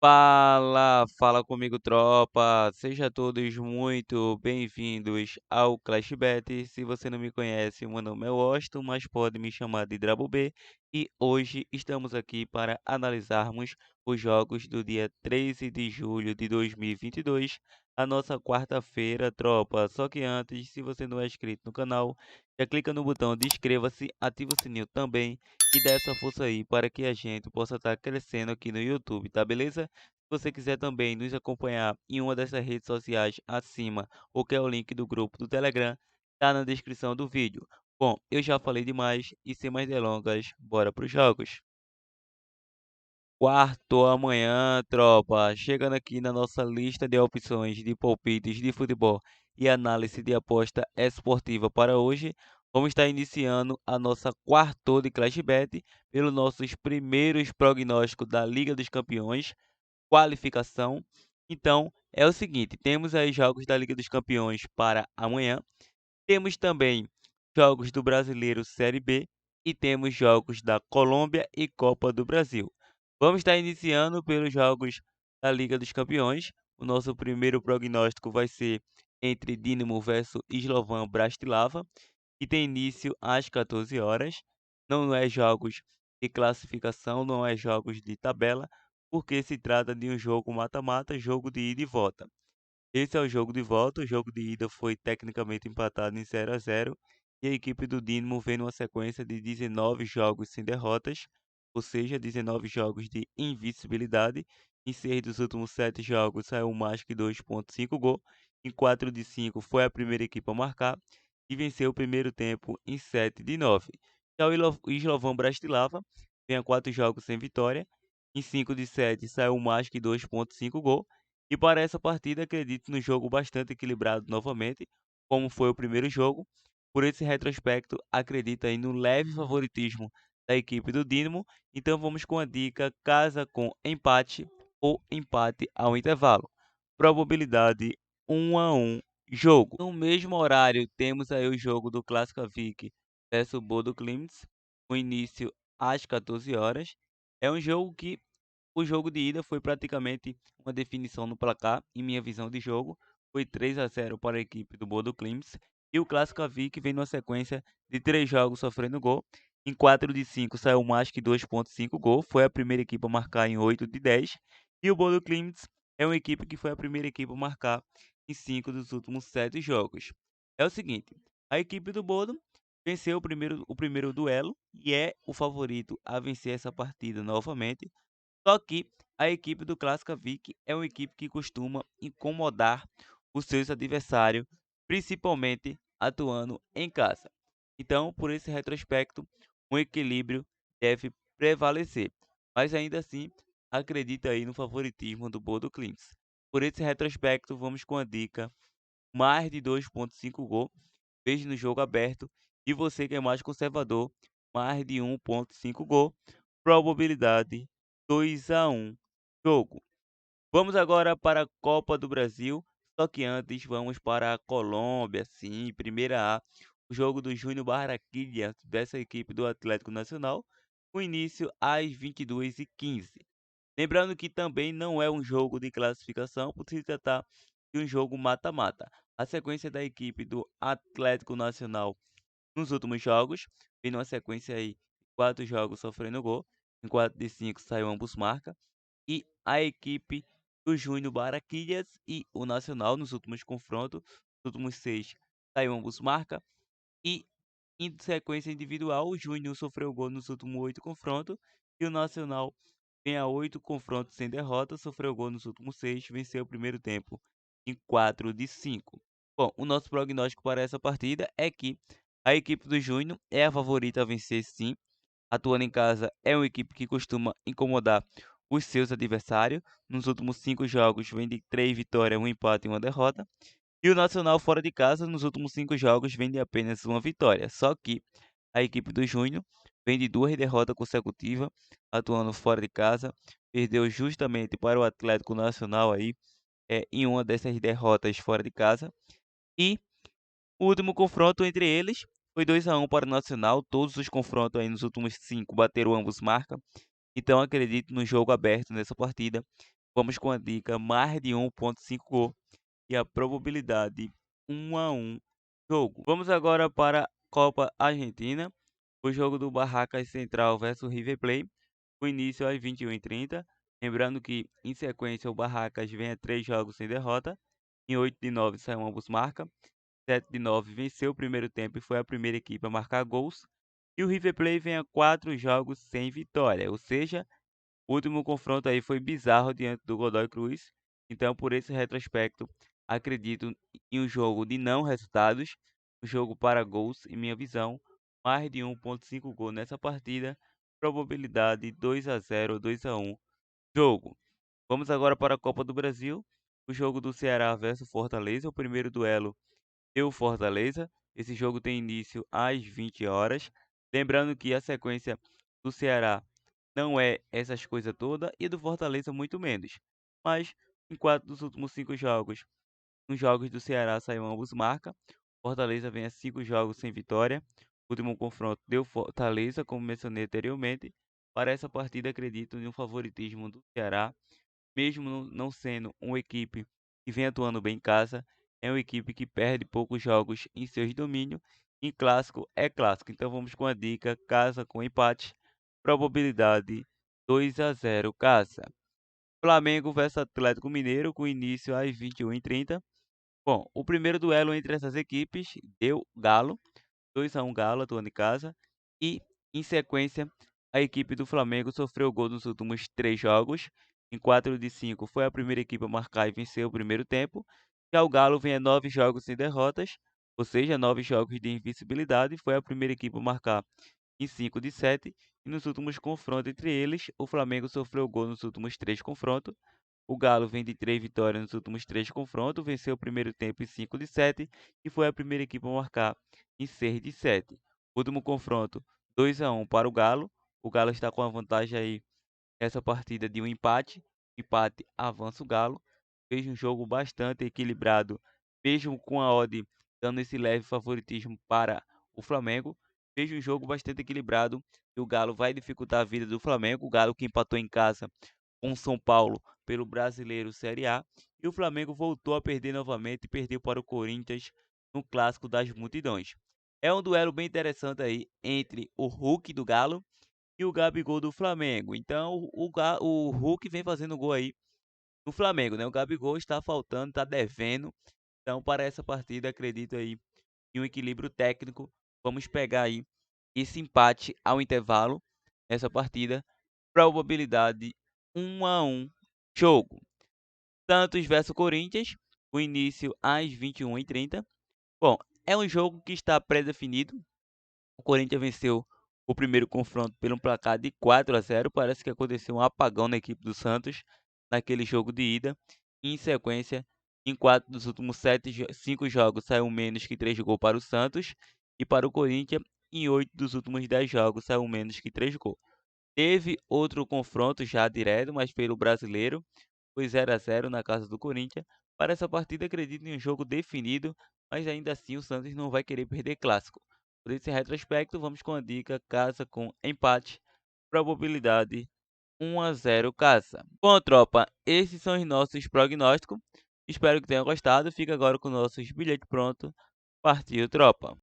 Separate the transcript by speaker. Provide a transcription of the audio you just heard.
Speaker 1: Fala comigo tropa, sejam todos muito bem-vindos ao Clash Bet. Se você não me conhece, meu nome é Washington, mas pode me chamar de Drabo B. E hoje estamos aqui para analisarmos os jogos do dia 13 de julho de 2022, a nossa quarta-feira, tropa. Só que antes, se você não é inscrito no canal, já clica no botão de inscreva-se, ativa o sininho também e dá essa força aí para que a gente possa estar crescendo aqui no YouTube, tá beleza? Se você quiser também nos acompanhar em uma dessas redes sociais acima, ou quer o link do grupo do Telegram, tá na descrição do vídeo. Bom, eu já falei demais e sem mais delongas, bora para os jogos. Quarto amanhã, tropa. Chegando aqui na nossa lista de opções de palpites de futebol e análise de aposta esportiva para hoje, vamos estar iniciando a nossa quarto de Clash Bet pelos nossos primeiros prognósticos da Liga dos Campeões, qualificação. Então, é o seguinte, temos aí jogos da Liga dos Campeões para amanhã, temos também jogos do Brasileiro Série B e temos jogos da Colômbia e Copa do Brasil. Vamos estar iniciando pelos jogos da Liga dos Campeões. O nosso primeiro prognóstico vai ser entre Dinamo versus Slovan Bratislava, que tem início às 14 horas. Não é jogos de classificação, não é jogos de tabela, porque se trata de um jogo mata-mata, jogo de ida e volta. Esse é o jogo de volta. O jogo de ida foi tecnicamente empatado em 0-0 e a equipe do Dinamo vem numa sequência de 19 jogos sem derrotas, ou seja, 19 jogos de invencibilidade. Em 6 dos últimos 7 jogos saiu mais que 2,5 gol. Em 4 de 5 foi a primeira equipe a marcar e venceu o primeiro tempo em 7 de 9. Já o Slovan Bratislava vem a 4 jogos sem vitória. Em 5 de 7 saiu mais que 2,5 gol. E para essa partida, acredito no jogo bastante equilibrado novamente, como foi o primeiro jogo. Por esse retrospecto, acredito aí no leve favoritismo da equipe do Dinamo. Então vamos com a dica casa com empate ou empate ao intervalo. Probabilidade 1-1 jogo. No mesmo horário, temos aí o jogo do Clássica Vic versus Bodo Glimt, com início às 14 horas. É um jogo que o jogo de ida foi praticamente uma definição no placar, em minha visão de jogo. Foi 3-0 para a equipe do Bodo Glimt. E o Clássico Vic vem numa sequência de 3 jogos sofrendo gol. Em 4 de 5 saiu mais que 2,5 gol. Foi a primeira equipe a marcar em 8 de 10. E o Bodo Glimt é uma equipe que foi a primeira equipe a marcar em 5 dos últimos 7 jogos. É o seguinte, a equipe do Bodo venceu o primeiro duelo e é o favorito a vencer essa partida novamente. Só que a equipe do Clássica Vic é uma equipe que costuma incomodar os seus adversários, principalmente atuando em casa. Então, por esse retrospecto, um equilíbrio deve prevalecer. Mas ainda assim, acredita aí no favoritismo do Bodo Glimt. Por esse retrospecto, vamos com a dica mais de 2,5 gol, veja no jogo aberto. E você que é mais conservador, mais de 1,5 gol, probabilidade 2-1 jogo. Vamos agora para a Copa do Brasil, só que antes vamos para a Colômbia, sim, primeira A, o jogo do Júnior Barranquilla dessa equipe do Atlético Nacional, com início às 22h15. Lembrando que também não é um jogo de classificação, por se tratar de um jogo mata-mata. A sequência da equipe do Atlético Nacional nos últimos jogos, vem numa sequência aí, 4 jogos sofrendo gol, em 4 de 5 saiu ambos marca, e a equipe do Júnior Barranquillas e o Nacional nos últimos confrontos, nos últimos 6 saiu ambos marca, e em sequência individual, o Júnior sofreu gol nos últimos 8 confrontos, e o Nacional vem a 8 confrontos sem derrota, sofreu gol nos últimos 6, venceu o primeiro tempo em 4 de 5. Bom, o nosso prognóstico para essa partida é que a equipe do Júnior é a favorita a vencer, sim. Atuando em casa, é uma equipe que costuma incomodar os seus adversários. Nos últimos 5 jogos, vem de 3 vitórias, um empate e uma derrota. E o Nacional fora de casa, nos últimos 5 jogos, vem de apenas uma vitória. Só que a equipe do Júnior vem de 2 derrotas consecutivas, atuando fora de casa. Perdeu justamente para o Atlético Nacional aí, em uma dessas derrotas fora de casa. E o último confronto entre eles foi 2-1 para o Nacional. Todos os confrontos aí nos últimos 5 bateram ambos marca. Então acredito no jogo aberto nessa partida. Vamos com a dica mais de 1,5 gol e a probabilidade 1-1 jogo. Vamos agora para a Copa Argentina, o jogo do Barracas Central versus River Plate, o início às 21h30. Lembrando que, em sequência, o Barracas vem a 3 jogos sem derrota, em 8 de 9 saiu ambos marca, 7 de 9 venceu o primeiro tempo e foi a primeira equipe a marcar gols, e o River Plate vem a 4 jogos sem vitória, ou seja, o último confronto aí foi bizarro diante do Godoy Cruz. Então, por esse retrospecto, acredito em um jogo de não resultados, um jogo para gols, em minha visão, mais de 1,5 gol nessa partida, probabilidade 2-0 2-1 jogo. Vamos agora para a Copa do Brasil, o jogo do Ceará versus Fortaleza, o primeiro duelo deu Fortaleza. Esse jogo tem início às 20 horas. Lembrando que a sequência do Ceará não é essas coisas todas e do Fortaleza muito menos. Mas em 4 dos últimos 5 jogos, nos jogos do Ceará saiu ambos marca. Fortaleza vem a 5 jogos sem vitória. O último confronto deu Fortaleza, como mencionei anteriormente. Para essa partida, acredito em um favoritismo do Ceará, mesmo não sendo uma equipe que vem atuando bem em casa, é uma equipe que perde poucos jogos em seus domínios. Em clássico é clássico. Então vamos com a dica casa com empate, probabilidade 2-0 casa. Flamengo versus Atlético Mineiro com início às 21h30. Bom, o primeiro duelo entre essas equipes deu Galo, 2-1 Galo atuando em casa. E, em sequência, a equipe do Flamengo sofreu gol nos últimos 3 jogos. Em 4 de 5 foi a primeira equipe a marcar e venceu o primeiro tempo. Já o Galo vem a 9 jogos sem derrotas, ou seja, 9 jogos de invencibilidade. Foi a primeira equipe a marcar em 5 de 7. E nos últimos confrontos entre eles, o Flamengo sofreu gol nos últimos 3 confrontos. O Galo vem de 3 vitórias nos últimos 3 confrontos, venceu o primeiro tempo em 5 de 7 e foi a primeira equipe a marcar em 6 de 7. Último confronto, 2-1 para o Galo. O Galo está com a vantagem aí nessa partida de um empate. Empate avança o Galo. Fez um jogo bastante equilibrado, mesmo com a odd dando esse leve favoritismo para o Flamengo. Fez um jogo bastante equilibrado e o Galo vai dificultar a vida do Flamengo. O Galo que empatou em casa com o São Paulo pelo Brasileiro Série A. E o Flamengo voltou a perder novamente e perdeu para o Corinthians no Clássico das Multidões. É um duelo bem interessante aí entre o Hulk do Galo e o Gabigol do Flamengo. Então, o Hulk vem fazendo gol aí no Flamengo, né? O Gabigol está faltando, está devendo. Então, para essa partida, acredito aí em um equilíbrio técnico. Vamos pegar aí esse empate ao intervalo nessa partida. Probabilidade 1-1 jogo. Santos versus Corinthians, o início às 21h30. Bom, é um jogo que está pré-definido. O Corinthians venceu o primeiro confronto pelo placar de 4-0. Parece que aconteceu um apagão na equipe do Santos naquele jogo de ida. Em sequência, em 4 dos últimos 5 jogos saiu menos que 3 gols para o Santos. E para o Corinthians, em 8 dos últimos 10 jogos saiu menos que 3 gols. Teve outro confronto já direto, mas pelo brasileiro. Foi 0-0 na casa do Corinthians. Para essa partida, acredito em um jogo definido, mas ainda assim o Santos não vai querer perder clássico. Por esse retrospecto, vamos com a dica casa com empate, probabilidade 1-0 casa. Bom, tropa, esses são os nossos prognósticos. Espero que tenham gostado. Fica agora com nossos bilhetes prontos. Partiu, tropa!